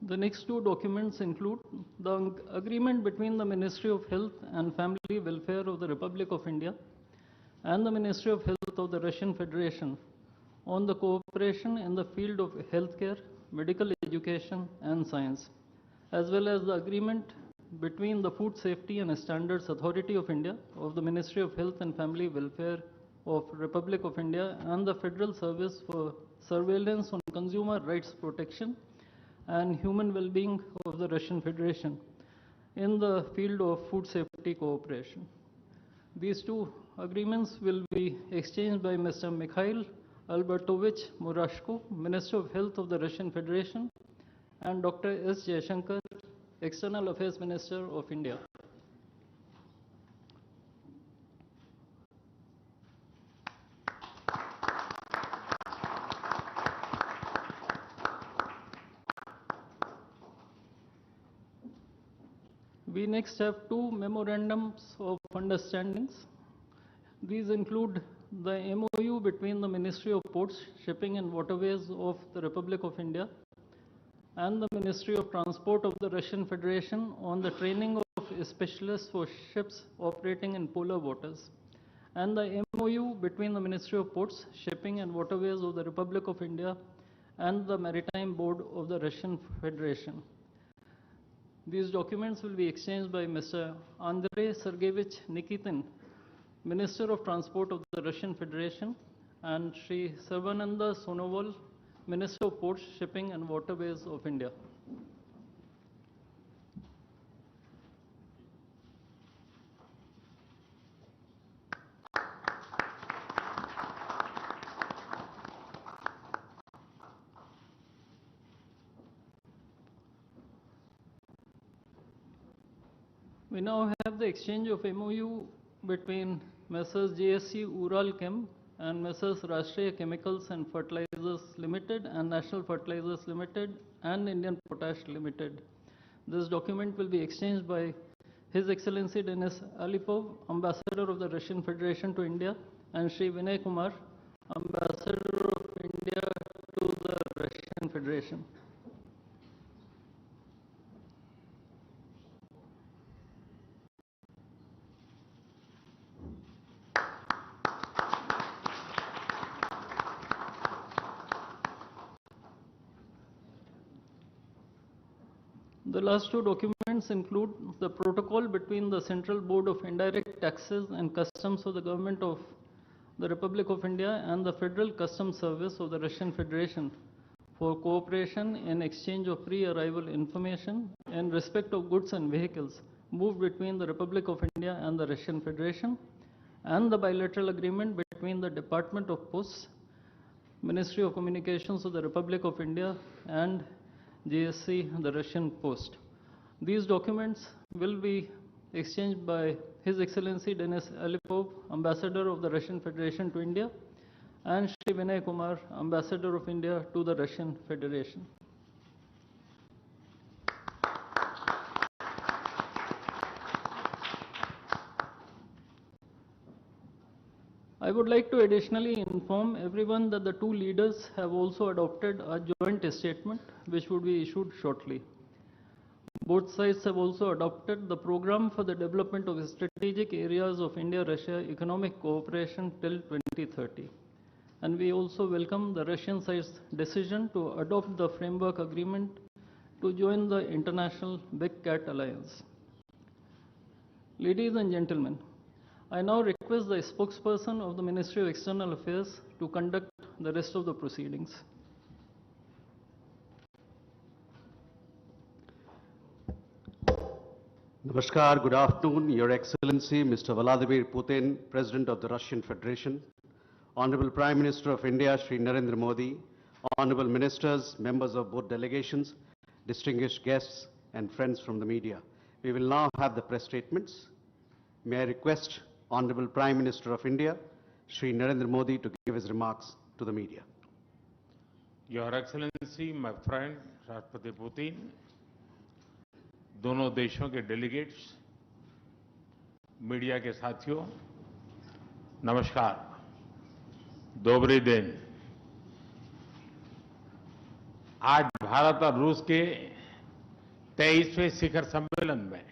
The next two documents include the agreement between the Ministry of Health and Family Welfare of the Republic of India and the Ministry of Health of the Russian Federation on the cooperation in the field of healthcare, medical education and science, as well as the agreement between the Food Safety and Standards Authority of India of the Ministry of Health and Family Welfare of Republic of India and the Federal Service for Surveillance on Consumer Rights Protection and Human Well-being of the Russian Federation in the field of food safety cooperation. These two agreements will be exchanged by Mr. Mikhail Albertovich Murashko, Minister of Health of the Russian Federation, and Dr. S. Jaishankar, External Affairs Minister of India. We next have two memorandums of understandings. These include the MOU between the Ministry of Ports, Shipping and Waterways of the Republic of India and the Ministry of Transport of the Russian Federation on the training of specialists for ships operating in polar waters, and the MOU between the Ministry of Ports, Shipping and Waterways of the Republic of India and the Maritime Board of the Russian Federation. These documents will be exchanged by Mr. Andrei Sergeyevich Nikitin, Minister of Transport of the Russian Federation, and Sri Sarvananda Sonoval, Minister of Ports, Shipping and Waterways of India. We now have the exchange of MOU between Messrs. JSC Uralchem and Messrs. Rashtriya Chemicals and Fertilizers Limited and National Fertilizers Limited and Indian Potash Limited. This document will be exchanged by His Excellency Denis Alipov, Ambassador of the Russian Federation to India, and Sri Vinay Kumar, Ambassador of India to the Russian Federation. The last two documents include the protocol between the Central Board of Indirect Taxes and Customs of the Government of the Republic of India and the Federal Customs Service of the Russian Federation for cooperation in exchange of pre-arrival information in respect of goods and vehicles moved between the Republic of India and the Russian Federation, and the bilateral agreement between the Department of Posts, Ministry of Communications of the Republic of India and GSC, the Russian Post. These documents will be exchanged by His Excellency Denis Alipov, Ambassador of the Russian Federation to India, and Shri Vinay Kumar, Ambassador of India to the Russian Federation. I would like to additionally inform everyone that the two leaders have also adopted a joint statement which would be issued shortly. Both sides have also adopted the program for the development of strategic areas of India-Russia economic cooperation till 2030. And we also welcome the Russian side's decision to adopt the framework agreement to join the International Big Cat Alliance. Ladies and gentlemen, I now request the spokesperson of the Ministry of External Affairs to conduct the rest of the proceedings. Namaskar, good afternoon, Your Excellency Mr. Vladimir Putin, President of the Russian Federation, Honorable Prime Minister of India, Shri Narendra Modi, Honorable Ministers, members of both delegations, distinguished guests and friends from the media. We will now have the press statements. May I request Honorable Prime Minister of India, Shri Narendra Modi, to give his remarks to the media. Your Excellency, my friend Rashtrapati Putin, दोनों देशों के delegates, media के साथियों, नमस्कार, दोबरी दिन। आज भारत और रूस के 23वें शिखर सम्मेलन में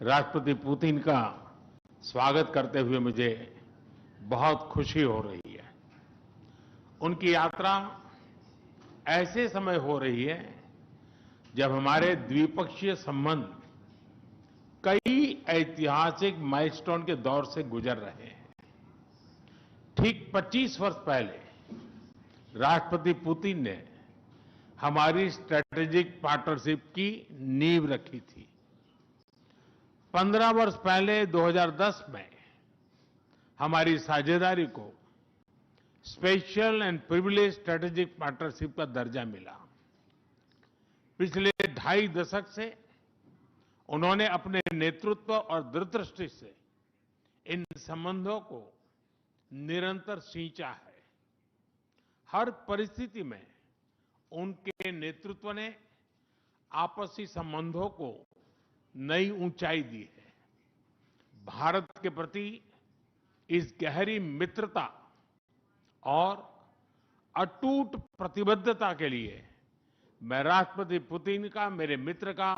राष्ट्रपति पुतिन का स्वागत करते हुए मुझे बहुत खुशी हो रही है। उनकी यात्रा ऐसे समय हो रही है जब हमारे द्विपक्षीय संबंध कई ऐतिहासिक माइलस्टोन के दौर से गुजर रहे हैं। ठीक 25 वर्ष पहले राष्ट्रपति पुतिन ने हमारी स्ट्रेटेजिक पार्टनरशिप की नींव रखी थी। 15 वर्ष पहले 2010 में हमारी साझेदारी को special and privilege strategic partnership का दर्जा मिला। पिछले 2.5 दशक से उन्होंने अपने नेतृत्व और दूरदृष्टि से इन संबंधों को निरंतर सींचा है। हर परिस्थिति में उनके नेतृत्व ने आपसी संबंधों को नई ऊंचाई दी है। भारत के प्रति इस गहरी मित्रता और अटूट प्रतिबद्धता के लिए मैं राष्ट्रपति पुतिन का, मेरे मित्र का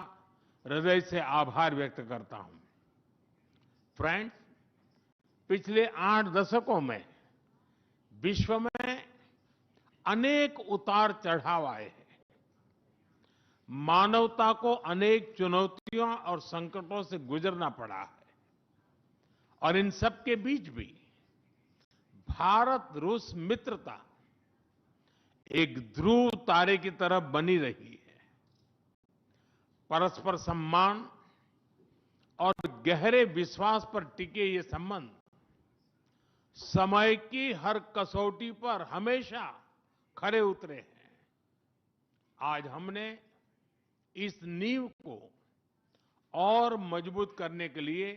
हृदय से आभार व्यक्त करता हूं। फ्रेंड्स, पिछले 8 दशकों में विश्व में अनेक उतार चढ़ाव आए हैं। मानवता को अनेक चुनौतियों और संकटों से गुजरना पड़ा है और इन सब के बीच भी भारत रूस मित्रता एक ध्रुव तारे की तरह बनी रही है। परस्पर सम्मान और गहरे विश्वास पर टिके ये संबंध समय की हर कसौटी पर हमेशा खरे उतरे हैं। आज हमने इस नींव को और मजबूत करने के लिए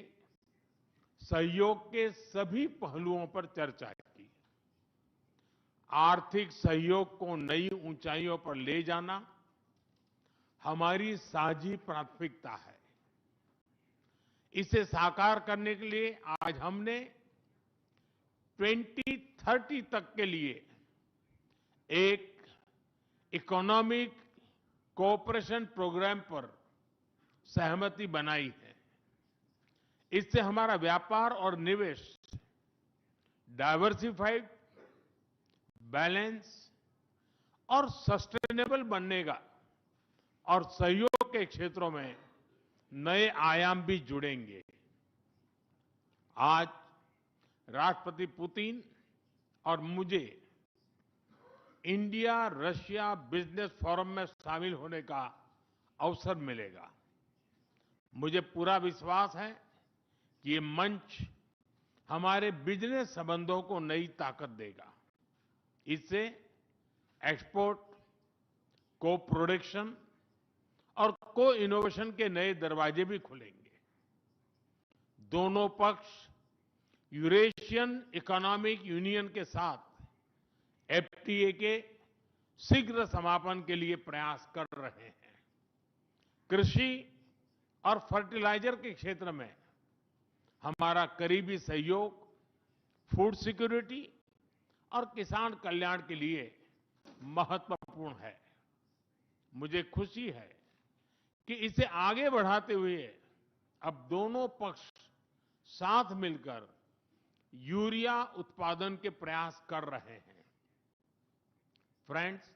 सहयोग के सभी पहलुओं पर चर्चा की। आर्थिक सहयोग को नई ऊंचाइयों पर ले जाना हमारी साझी प्राथमिकता है। इसे साकार करने के लिए आज हमने 2030 तक के लिए एक इकोनॉमिक कोऑपरेशन प्रोग्राम पर सहमति बनाई है। इससे हमारा व्यापार और निवेश डाइवर्सिफाइड, बैलेंस और सस्टेनेबल बनेगा और सहयोग के क्षेत्रों में नए आयाम भी जुड़ेंगे। आज राष्ट्रपति पुतिन और मुझे इंडिया रशिया बिजनेस फोरम में शामिल होने का अवसर मिलेगा। मुझे पूरा विश्वास है कि ये मंच हमारे बिजनेस संबंधों को नई ताकत देगा। इससे एक्सपोर्ट, को प्रोडक्शन और को इनोवेशन के नए दरवाजे भी खुलेंगे। दोनों पक्ष यूरेशियन इकोनॉमिक यूनियन के साथ एफटीए के शीघ्र समापन के लिए प्रयास कर रहे हैं। कृषि और फर्टिलाइजर के क्षेत्र में हमारा करीबी सहयोग फूड सिक्योरिटी और किसान कल्याण के लिए महत्वपूर्ण है। मुझे खुशी है कि इसे आगे बढ़ाते हुए अब दोनों पक्ष साथ मिलकर यूरिया उत्पादन के प्रयास कर रहे हैं। फ्रेंड्स,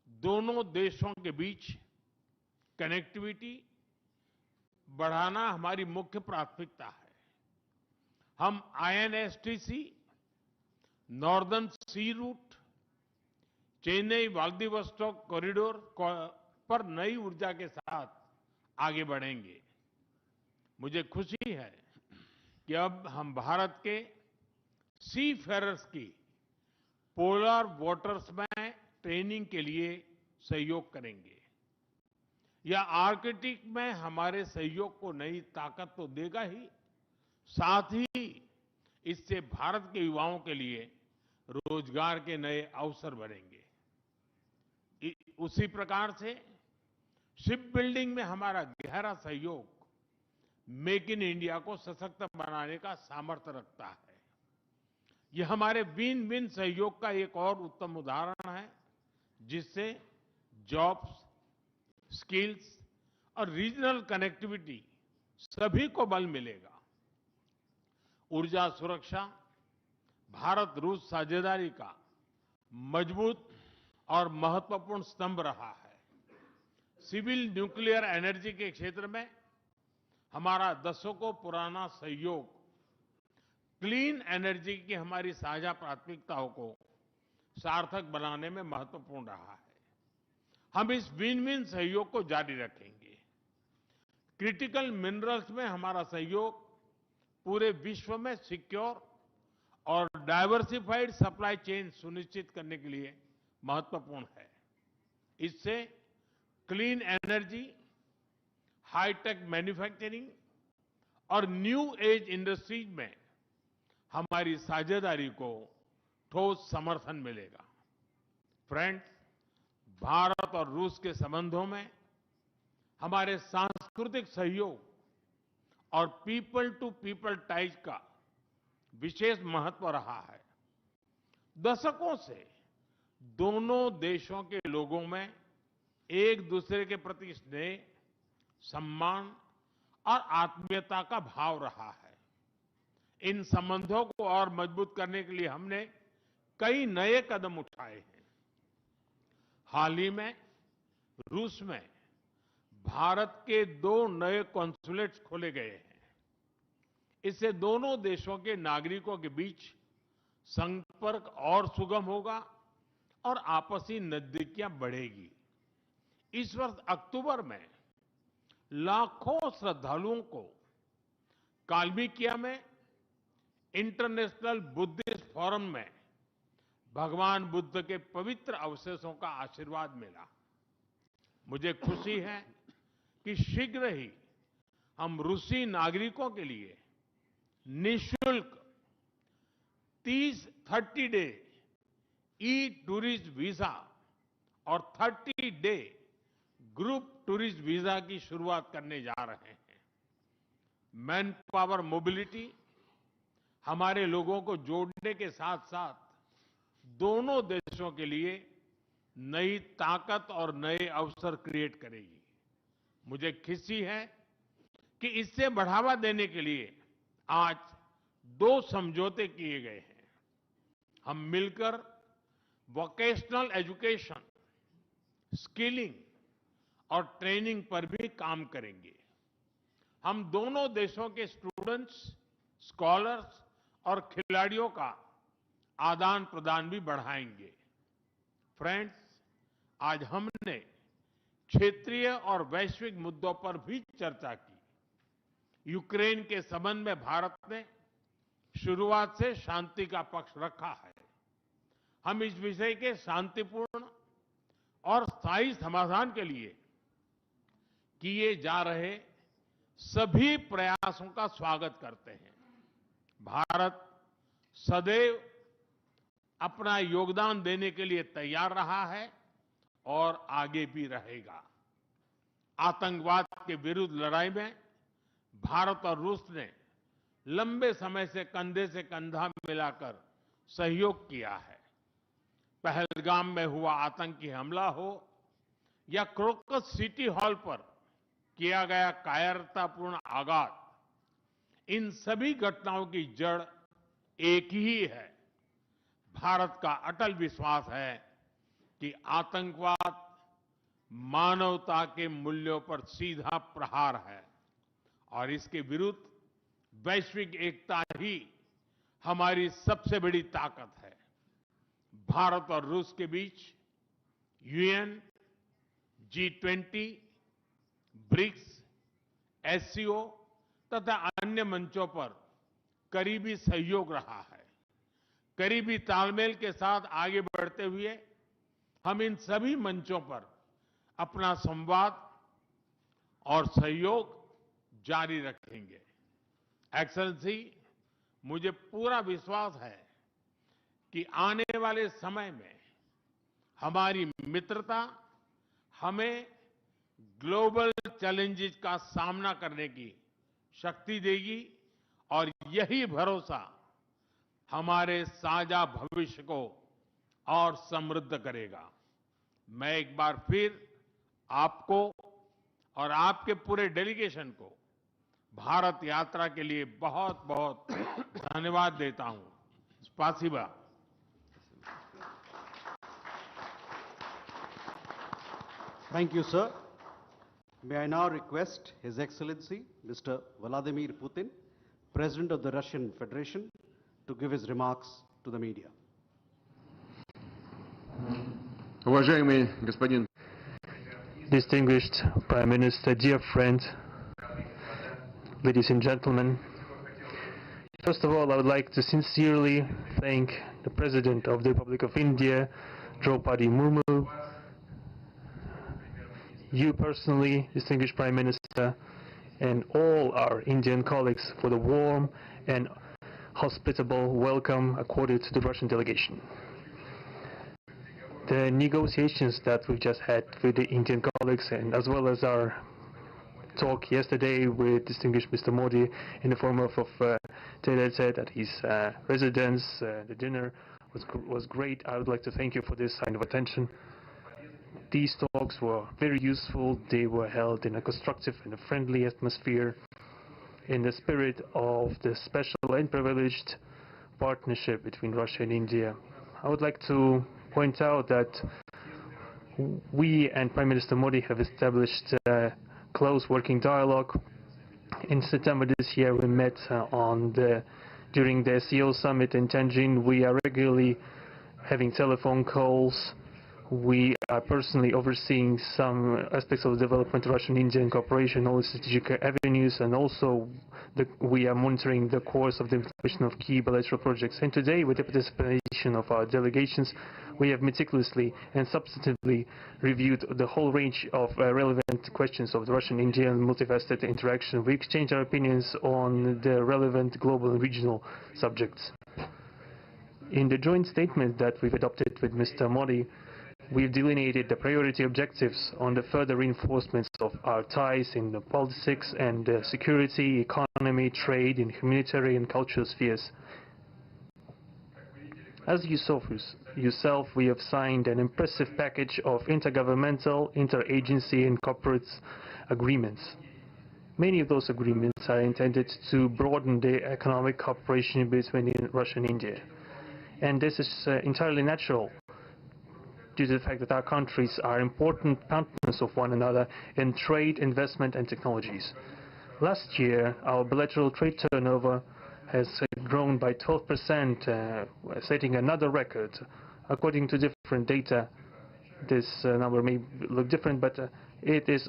दोनों देशों के बीच कनेक्टिविटी बढ़ाना हमारी मुख्य प्राथमिकता है। हम आईएनएसटीसी, नॉर्दर्न सी रूट, चेन्नई व्लादिवोस्टोक कॉरिडोर पर नई ऊर्जा के साथ आगे बढ़ेंगे। मुझे खुशी है कि अब हम भारत के सी फेरर्स की पोलर वाटर्स में ट्रेनिंग के लिए सहयोग करेंगे। यह आर्कटिक में हमारे सहयोग को नई ताकत तो देगा ही, साथ ही इससे भारत के युवाओं के लिए रोजगार के नए अवसर बढ़ेंगे। उसी प्रकार से शिप बिल्डिंग में हमारा गहरा सहयोग मेक इन इंडिया को सशक्त बनाने का सामर्थ्य रखता है। यह हमारे विन विन सहयोग का एक और उत्तम उदाहरण है, जिससे जॉब्स, स्किल्स और रीजनल कनेक्टिविटी सभी को बल मिलेगा। ऊर्जा सुरक्षा भारत रूस साझेदारी का मजबूत और महत्वपूर्ण स्तंभ रहा है। सिविल न्यूक्लियर एनर्जी के क्षेत्र में हमारा दशकों पुराना सहयोग क्लीन एनर्जी की हमारी साझा प्राथमिकताओं को सार्थक बनाने में महत्वपूर्ण रहा है। हम इस विन विन सहयोग को जारी रखेंगे। क्रिटिकल मिनरल्स में हमारा सहयोग पूरे विश्व में सिक्योर और डाइवर्सिफाइड सप्लाई चेन सुनिश्चित करने के लिए महत्वपूर्ण है। इससे क्लीन एनर्जी, हाईटेक मैन्युफैक्चरिंग और न्यू एज इंडस्ट्रीज में हमारी साझेदारी को ठोस समर्थन मिलेगा। फ्रेंड्स, भारत और रूस के संबंधों में हमारे सांस्कृतिक सहयोग और पीपल टू पीपल टाइज का विशेष महत्व रहा है। दशकों से दोनों देशों के लोगों में एक दूसरे के प्रति स्नेह, सम्मान और आत्मीयता का भाव रहा है। इन संबंधों को और मजबूत करने के लिए हमने कई नए कदम उठाए हैं। हाल ही में रूस में भारत के 2 नए कॉन्सुलेट्स खोले गए हैं। इससे दोनों देशों के नागरिकों के बीच संपर्क और सुगम होगा और आपसी नजदीकियां बढ़ेगी। इस वर्ष अक्टूबर में लाखों श्रद्धालुओं को काल्मिकिया में इंटरनेशनल बुद्धिस्ट फोरम में भगवान बुद्ध के पवित्र अवशेषों का आशीर्वाद मिला। मुझे खुशी है कि शीघ्र ही हम रूसी नागरिकों के लिए निःशुल्क 30 डे ई टूरिस्ट वीजा और 30 डे ग्रुप टूरिस्ट वीजा की शुरुआत करने जा रहे हैं। मैन पावर मोबिलिटी हमारे लोगों को जोड़ने के साथ साथ दोनों देशों के लिए नई ताकत और नए अवसर क्रिएट करेगी। मुझे खुशी है कि इससे बढ़ावा देने के लिए आज 2 समझौते किए गए हैं। हम मिलकर वोकेशनल एजुकेशन, स्किलिंग और ट्रेनिंग पर भी काम करेंगे। हम दोनों देशों के स्टूडेंट्स, स्कॉलर्स और खिलाड़ियों का आदान प्रदान भी बढ़ाएंगे। फ्रेंड्स, आज हमने क्षेत्रीय और वैश्विक मुद्दों पर भी चर्चा की। यूक्रेन के संबंध में भारत ने शुरुआत से शांति का पक्ष रखा है। हम इस विषय के शांतिपूर्ण और स्थायी समाधान के लिए किए जा रहे सभी प्रयासों का स्वागत करते हैं। भारत सदैव अपना योगदान देने के लिए तैयार रहा है और आगे भी रहेगा। आतंकवाद के विरुद्ध लड़ाई में भारत और रूस ने लंबे समय से कंधा मिलाकर सहयोग किया है। पहलगाम में हुआ आतंकी हमला हो या क्रोकस सिटी हॉल पर किया गया कायरतापूर्ण आघात, इन सभी घटनाओं की जड़ एक ही है। भारत का अटल विश्वास है कि आतंकवाद मानवता के मूल्यों पर सीधा प्रहार है और इसके विरुद्ध वैश्विक एकता ही हमारी सबसे बड़ी ताकत है। भारत और रूस के बीच यूएन, G20, ब्रिक्स, एससीओ तथा अन्य मंचों पर करीबी सहयोग रहा है। करीबी तालमेल के साथ आगे बढ़ते हुए हम इन सभी मंचों पर अपना संवाद और सहयोग जारी रखेंगे। एक्सेलेंसी, मुझे पूरा विश्वास है कि आने वाले समय में हमारी मित्रता हमें ग्लोबल चैलेंजेस का सामना करने की शक्ति देगी और यही भरोसा हमारे साझा भविष्य को और समृद्ध करेगा। मैं एक बार फिर आपको और आपके पूरे डेलीगेशन को भारत यात्रा के लिए बहुत बहुत धन्यवाद देता हूं। स्पासिबा। Thank you, sir. May I now request His Excellency, Mr. Vladimir Putin, President of the Russian Federation, to give his remarks to the media. Уважаемый господин Distinguished Prime Minister, dear friend, ladies and gentlemen, first of all, I would like to sincerely thank the President of the Republic of India, Draupadi Murmu, you personally, distinguished Prime Minister, and all our Indian colleagues for the warm and hospitable welcome accorded to the Russian delegation. The negotiations that we've just had with the Indian colleagues, and as well as our talk yesterday with distinguished Mr. Modi in the form of tete-a-tete at his residence, the dinner was great. I would like to thank you for this sign of attention. These talks were very useful. They were held in a constructive and a friendly atmosphere in the spirit of the special and privileged partnership between Russia and India. I would like to point out that we and Prime Minister Modi have established a close working dialogue. In September this year, we met during the SEO summit in Tianjin. We are regularly having telephone calls. We are personally overseeing some aspects of the development of Russian-Indian cooperation, all the strategic avenues, and also we are monitoring the course of the implementation of key bilateral projects. And today, with the participation of our delegations, we have meticulously and substantively reviewed the whole range of relevant questions of the Russian-Indian multifaceted interaction. We exchange our opinions on the relevant global and regional subjects. In the joint statement that we've adopted with Mr. Modi, we've delineated the priority objectives on the further reinforcements of our ties in the politics and security, economy, trade, in humanitarian and cultural spheres. As you saw for yourself, we have signed an impressive package of intergovernmental, interagency and corporate agreements. Many of those agreements are intended to broaden the economic cooperation between Russia and India. And this is entirely natural, due to the fact that our countries are important partners of one another in trade, investment and technologies. Last year, our bilateral trade turnover has grown by 12%, setting another record. According to different data, this number may look different, but it is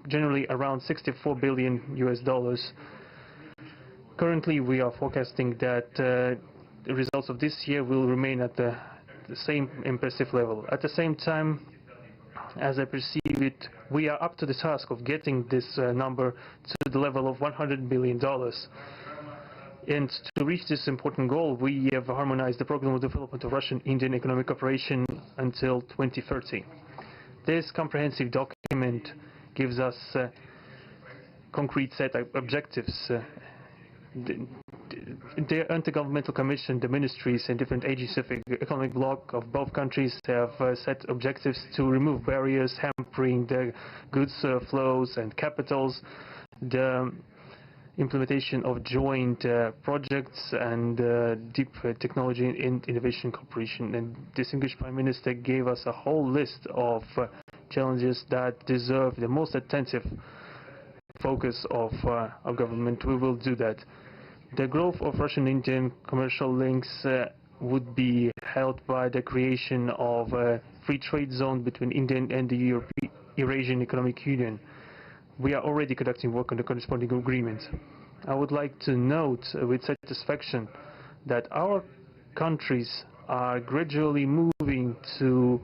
generally around $64 billion US. Currently, we are forecasting that the results of this year will remain at the same impressive level. At the same time, as I perceive it, we are up to the task of getting this number to the level of $100 billion. And to reach this important goal, we have harmonized the program of development of Russian-Indian economic cooperation until 2030. This comprehensive document gives us a concrete set of objectives. The Intergovernmental Commission, the ministries and different agencies of the economic bloc of both countries have set objectives to remove barriers hampering the goods flows and capitals, the implementation of joint projects and deep technology and innovation cooperation. And distinguished Prime Minister gave us a whole list of challenges that deserve the most attentive focus of our government. We will do that. The growth of Russian-Indian commercial links would be helped by the creation of a free trade zone between India and the Eurasian Economic Union. We are already conducting work on the corresponding agreement. I would like to note with satisfaction that our countries are gradually moving to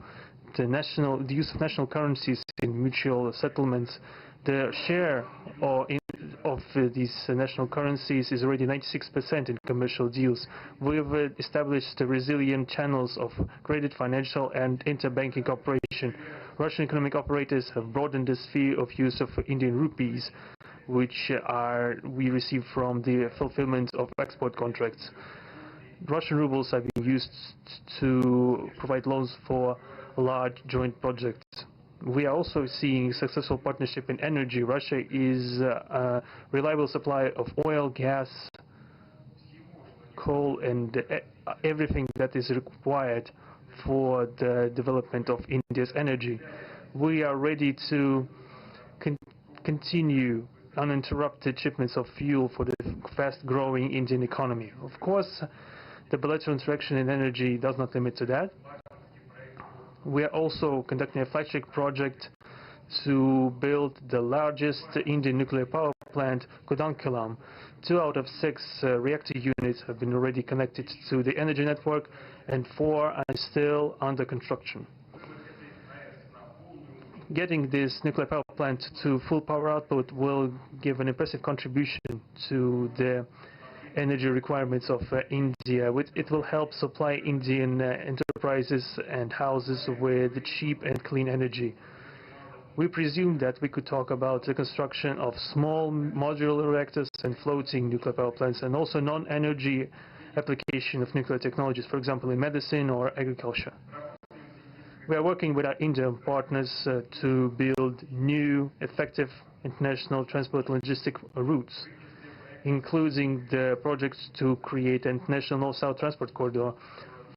the use of national currencies in mutual settlements. The share of these national currencies is already 96% in commercial deals. We have established resilient channels of credit, financial and interbanking cooperation. Russian economic operators have broadened the sphere of use of Indian rupees, which we receive from the fulfillment of export contracts. Russian rubles are being used to provide loans for large joint projects. We are also seeing successful partnership in energy. Russia is a reliable supplier of oil, gas, coal, and everything that is required for the development of India's energy. We are ready to continue uninterrupted shipments of fuel for the fast-growing Indian economy. Of course, the bilateral interaction in energy does not limit to that. We are also conducting a flagship project to build the largest Indian nuclear power plant, Kudankulam. 2 out of 6 reactor units have been already connected to the energy network, and 4 are still under construction. Getting this nuclear power plant to full power output will give an impressive contribution to the energy requirements of India. It will help supply Indian enterprises and houses with cheap and clean energy. We presume that we could talk about the construction of small modular reactors and floating nuclear power plants, and also non-energy application of nuclear technologies, for example in medicine or agriculture. We are working with our Indian partners to build new, effective international transport logistic routes, including the projects to create an international north-south transport corridor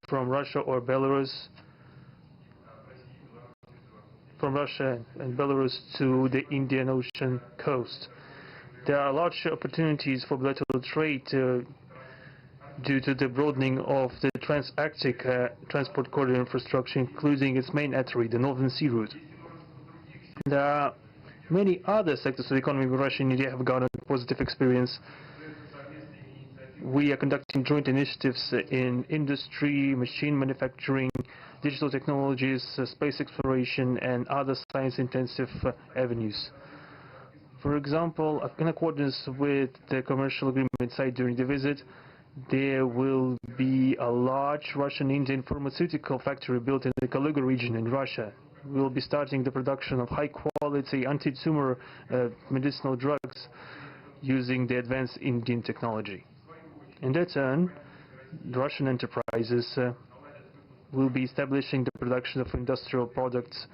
from Russia and Belarus to the Indian Ocean coast. There are large opportunities for bilateral trade due to the broadening of the trans-Arctic transport corridor infrastructure, including its main artery, the Northern Sea Route. There are many other sectors of the economy where Russia and India have garnered positive experience. We are conducting joint initiatives in industry, machine manufacturing, digital technologies, space exploration, and other science-intensive avenues. For example, in accordance with the commercial agreement signed during the visit, there will be a large Russian-Indian pharmaceutical factory built in the Kaluga region in Russia. We will be starting the production of high-quality anti-tumor medicinal drugs using the advanced Indian technology. In their turn, the Russian enterprises will be establishing the production of industrial products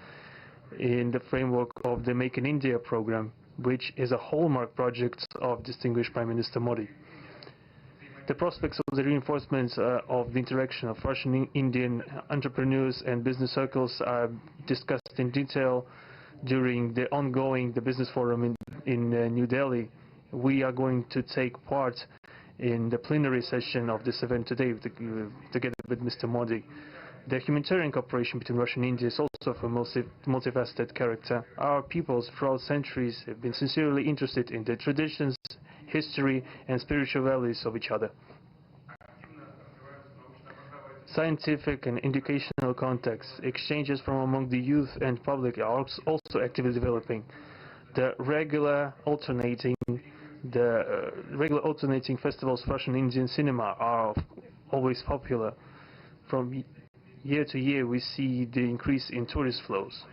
in the framework of the Make in India program, which is a hallmark project of distinguished Prime Minister Modi. The prospects of the reinforcement of the interaction of Russian-Indian entrepreneurs and business circles are discussed in detail during the ongoing Business Forum in New Delhi. We are going to take part in the plenary session of this event today together with Mr. Modi. The humanitarian cooperation between Russia and India is also of a multifaceted character. Our peoples throughout centuries have been sincerely interested in the traditions, history, and spiritual values of each other. Scientific and educational contacts, exchanges from among the youth and public are also actively developing. The regular alternating festivals of Russian Indian cinema are always popular. From year to year, we see the increase in tourist flows.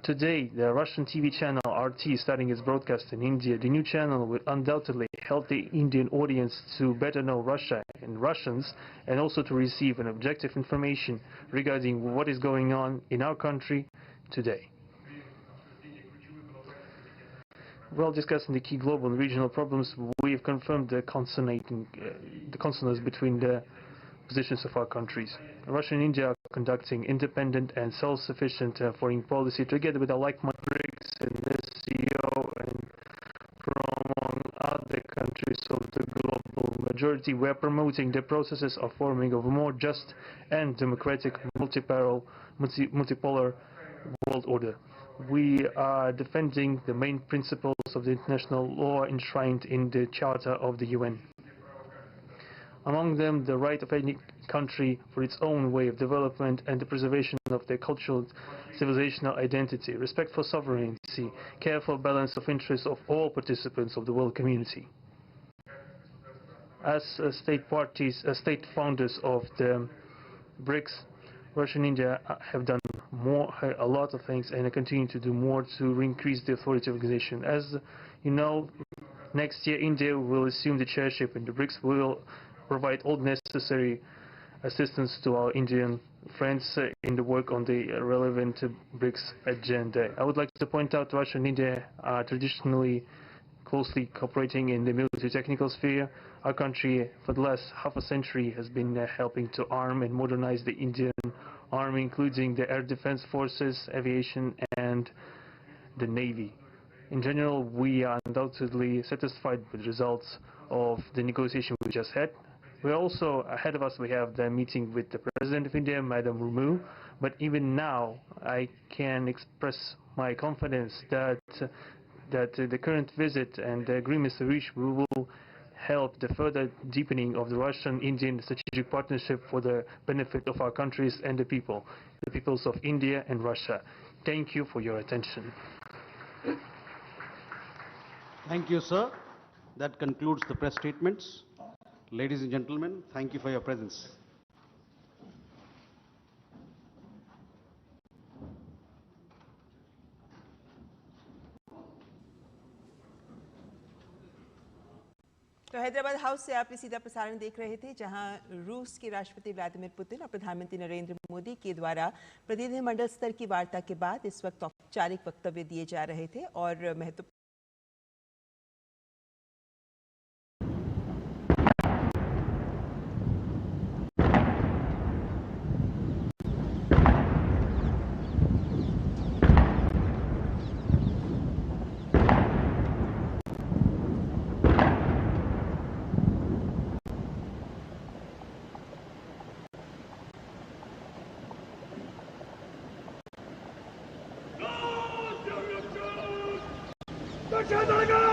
Today, the Russian TV channel RT is starting its broadcast in India. The new channel will undoubtedly help the Indian audience to better know Russia and Russians, and also to receive an objective information regarding what is going on in our country today. While discussing the key global and regional problems, we have confirmed the consonance between the positions of our countries. Russia and India are conducting independent and self-sufficient foreign policy together with our like-minded BRICS and SCO and from among other countries of the global majority. We are promoting the processes of forming of a more just and democratic multipolar world order. We are defending the main principles of the international law enshrined in the Charter of the UN. Among them, the right of any country for its own way of development and the preservation of their cultural civilizational identity, respect for sovereignty, careful balance of interests of all participants of the world community. As state founders of the BRICS, Russia and India have done a lot of things and continue to do more to increase the authority of the organization. As you know, next year India will assume the chairship and the BRICS will provide all necessary assistance to our Indian friends in the work on the relevant BRICS agenda. I would like to point out Russia and India are traditionally closely cooperating in the military-technical sphere. Our country, for the last half a century, has been helping to arm and modernize the Indian army, including the air defense forces, aviation, and the Navy. In general, we are undoubtedly satisfied with the results of the negotiation we just had. We're also, ahead of us, we have the meeting with the President of India, Madam Murmu, but even now, I can express my confidence that the current visit and the agreements reached will help the further deepening of the Russian-Indian strategic partnership for the benefit of our countries and the peoples of India and Russia. Thank you for your attention. Thank you, sir. That concludes the press statements. Ladies and gentlemen, thank you for your presence. तो Hyderabad house से आप सीधा प्रसारण देख रहे थे, जहां रूस के राष्ट्रपति व्लादिमीर पुतिन और प्रधानमंत्री नरेंद्र मोदी के द्वारा प्रतिनिधिमंडल स्तर की वार्ता के बाद इस वक्त औपचारिक वक्तव्य दिए जा रहे थे और महत्वपूर्ण Go,